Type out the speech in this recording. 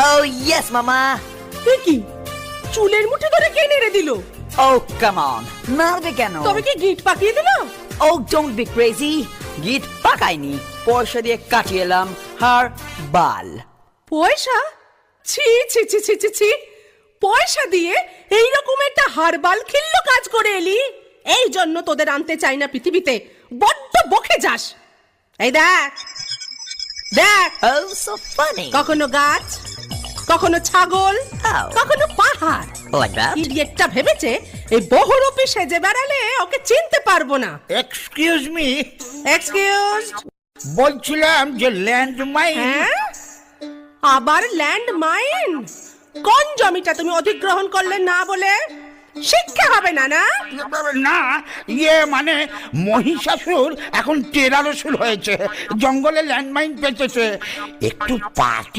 Oh yes, Mama. কি চুলের মুঠি ধরে কে নেড়ে দিল? Oh come on. মারবে কেন? তবে কি গিট পাকিয়ে দিল? Oh don't be crazy. গিট পাকাইনি, পয়সা দিয়ে কাটিয়ে এলাম হার বাল। পয়সা? ছি ছি ছি ছি ছি ছি, পয়সা দিয়ে এই রকম একটা হারবাল খিল্ল কাজ করে এলি। এই জন্য তোদের আনতে চাই না পৃথিবীতে, বড্ড বকে যাস। এই দেখ দেখ, Oh so funny. কখনো গাছ, কখনো ছাগল, Oh. কখনো পাহাড়। Like that? ইডিয়েটটা ভেবেছে এই বহুরূপী সেজে বেড়ালে ওকে চিনতে পারবো না। Excuse me, excuse? বলছিলাম যে ল্যান্ডমাইন। হ্যাঁ, আবার ল্যান্ড মাইন? কোন জমিটা তুমি অধিগ্রহণ করলে না বলে? শিক্ষা হবে না না? না, ইয়ে মানে মহিষাসুর এখন টেরারসুর হয়েছে, জঙ্গলে ল্যান্ডমাইন পেতেছে, একটু পার্টি